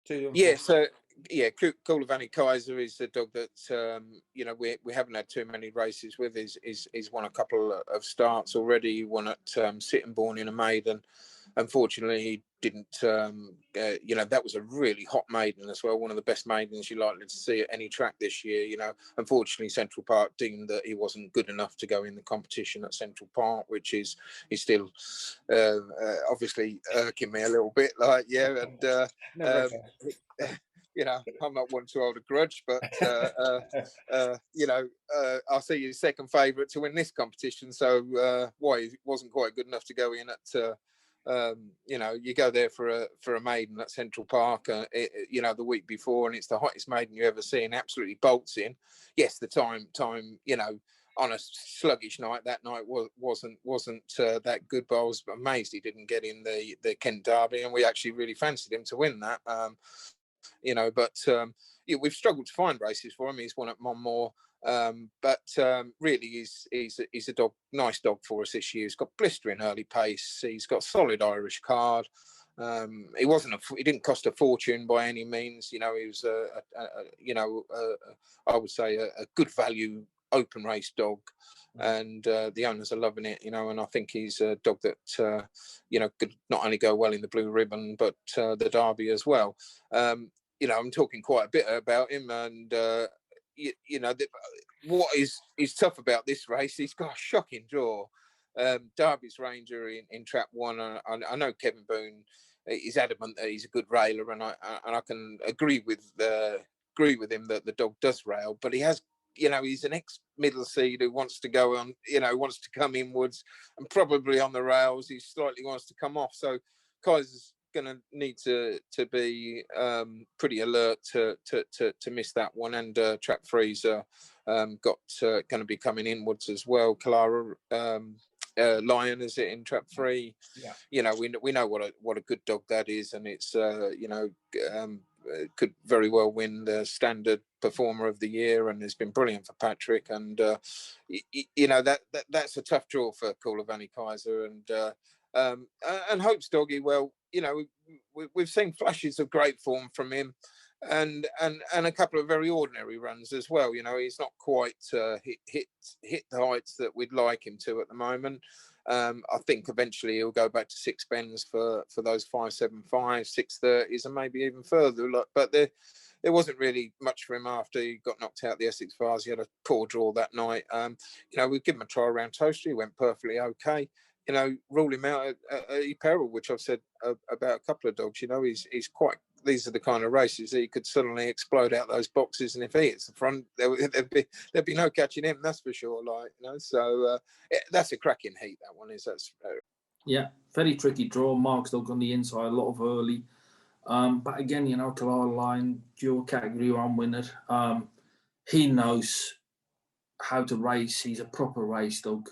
2 and 4. Yeah, so yeah, Kulavani Kaiser is the dog that you know, we haven't had too many races with. He's won a couple of starts already. He won at Sittingbourne in a maiden. Unfortunately, he didn't. You know, that was a really hot maiden as well. One of the best maidens you're likely to see at any track this year. You know, unfortunately, Central Park deemed that he wasn't good enough to go in the competition at Central Park, which is still obviously irking me a little bit. Like, yeah, and you know, I'm not one to hold a grudge, but you know, I'll see you second favourite to win this competition. So why he wasn't quite good enough to go in at. You know, you go there for a maiden at Central Park, you know, the week before, and it's the hottest maiden you ever see, and absolutely bolts in. Yes, the time, you know, on a sluggish night that night wasn't that good, but I was amazed he didn't get in the Kent Derby, and we actually really fancied him to win that. You know, but yeah, we've struggled to find races for him. He's won at Monmore. But really, he's a dog, nice dog for us this year. He's got blistering early pace. He's got solid Irish card. He didn't cost a fortune by any means. You know, he was you know, I would say a good value open race dog, and the owners are loving it. You know, and I think he's a dog that you know, could not only go well in the Blue Ribbon but the Derby as well. You know, I'm talking quite a bit about him, and you know, what is tough about this race, he's got a shocking draw. Derby's Ranger in trap 1. I know Kevin Boone is adamant that he's a good railer, and I can agree with him that the dog does rail, but he has, you know, he's an ex-middle seed who wants to go on, you know, wants to come inwards and probably on the rails. He slightly wants to come off, so Kaiser's going to need to be pretty alert to miss that one. And trap 3's got going to be coming inwards as well. Clara Lion is it in trap 3? Yeah. You know, we know what a good dog that is, and it's you know, could very well win the standard performer of the year, and it's been brilliant for Patrick. And you know, that's a tough draw for Kulavani Kaiser, and Hope's doggy. Well, you know, we've seen flashes of great form from him, and a couple of very ordinary runs as well. You know, he's not quite hit the heights that we'd like him to at the moment. I think eventually he'll go back to 6 bends for those 5.75, 6.30s, and maybe even further. But there wasn't really much for him after he got knocked out the Essex Vars. He had a poor draw that night. You know, we give him a try around Toaster. He went perfectly okay. You know, rule him out at Peril, which I've said about a couple of dogs. You know, he's quite. These are the kind of races that he could suddenly explode out those boxes, and if he hits the front, there'd be no catching him. That's for sure. Like, you know, so that's a cracking heat. That one is. That's yeah, very tricky draw. Mark's dog on the inside, a lot of early. But again, you know, Clara Line, dual category 1 winner. He knows how to race. He's a proper race dog.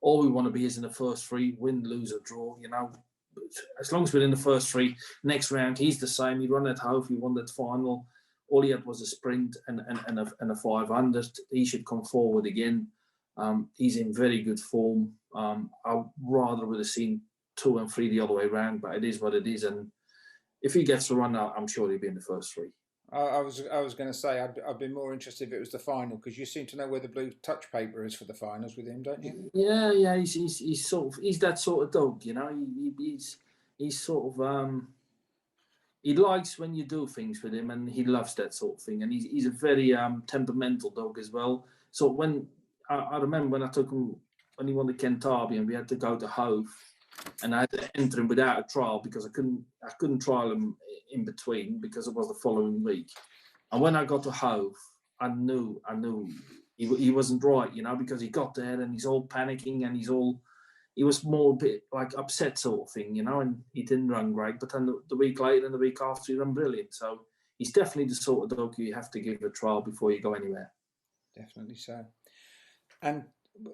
All we want to be is in the first 3, win, lose or draw, you know. As long as we're in the first 3, next round, he's the same. He run at Hove, he won that final. All he had was a sprint and a 500. He should come forward again. He's in very good form. I rather would have seen 2 and 3 the other way around, but it is what it is. And if he gets the run out, I'm sure he'll be in the first 3. I was going to say I'd be more interested if it was the final, because you seem to know where the blue touch paper is for the finals with him, don't you? Yeah. He's sort of, he's that sort of dog, you know. He's sort of he likes when you do things with him, and he loves that sort of thing. And he's a very temperamental dog as well. So when I remember when I took him when he won the Kent Derby, and we had to go to Hove, and I had to enter him without a trial because I couldn't trial him in between because it was the following week. And when I got to Hove, I knew he wasn't right, you know, because he got there and he's all panicking and he was more a bit like upset sort of thing, you know, and he didn't run great. But then the week later and the week after, he ran brilliant. So he's definitely the sort of dog you have to give a trial before you go anywhere. Definitely so. And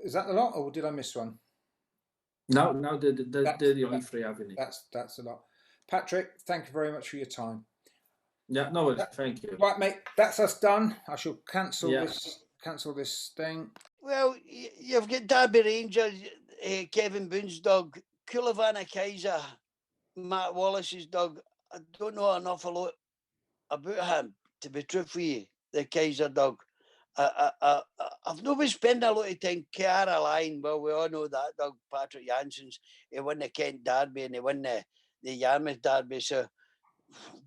is that a lot, or did I miss one? No, they're the only 3 I've in it. That's a lot. Patrick, thank you very much for your time. Yeah, no, thank you. Right, mate, that's us done. I shall cancel this thing. Well, you've got Derby Ranger, Kevin Boone's dog, Kulavana Kaiser, Matt Wallace's dog, I don't know an awful lot about him, to be truthful with you, the Kaiser dog. I've not been spending a lot of time Caroline. Well, we all know that dog, Patrick Janssens. He won the Kent Derby and he won the Yarmouth Derby. So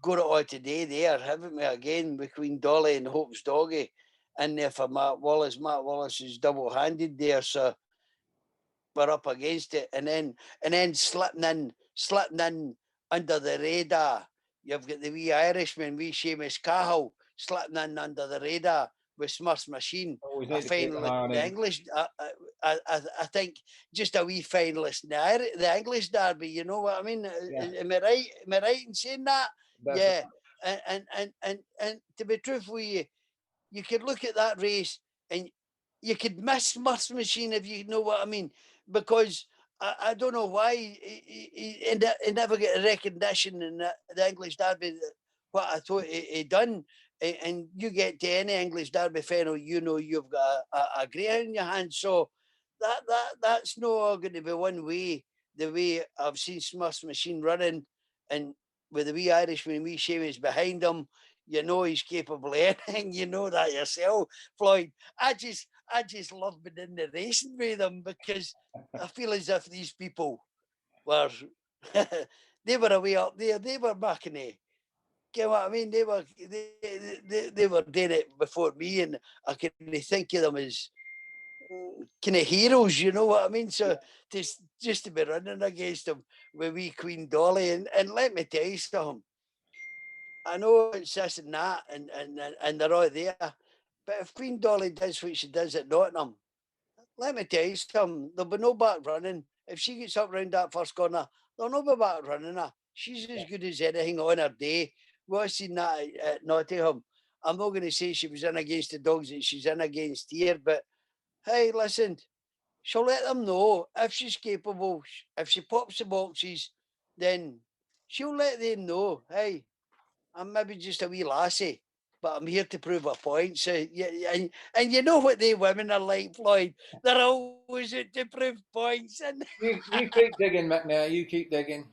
got it all today there, haven't we, again, with Queen Dolly and Hope's doggy in there for Matt Wallace. Matt Wallace is double-handed there, so we're up against it. And then slipping in under the radar. You've got the wee Irishman, wee Seamus Cahill, slipping in under the radar with Smurf's Machine. Always A need to keep an eye finalist, on the him. English, I think just a wee finalist in the English Derby. You know what I mean? Yeah. Am I right? Am I right in saying that? That's Yeah. And to be truthful with you, you could look at that race and you could miss Smurf's Machine, if you know what I mean, because I don't know why he never get a recognition in the English Derby what I thought he done. And you get to any English Derby final, you know you've got a greyhound in your hand. So that's not going to be one way. The way I've seen Smurf's Machine running, and with the wee Irishman, wee Seamus behind him, you know he's capable of anything. You know that yourself, Floyd. I just love being in the racing with them, because I feel as if these people were they were away up there. They were making it. You know what I mean? They were doing it before me, and I can think of them as kind of heroes. You know what I mean? So just to be running against them with wee Queen Dolly, and let me tell you something. I know it's this and that, and they're all there. But if Queen Dolly does what she does at Nottingham, let me tell you something, there'll be no back running. If she gets up round that first corner, there'll no be back running her. She's as good as anything on her day. We've seen that at Nottingham. I'm not going to say she was in against the dogs that she's in against here, but hey, listen, she'll let them know if she's capable. If she pops the boxes, then she'll let them know, hey, I'm maybe just a wee lassie, but I'm here to prove a point. So, yeah, and you know what they women are like, Floyd. They're always out to prove points. And You keep digging, McNair. You keep digging.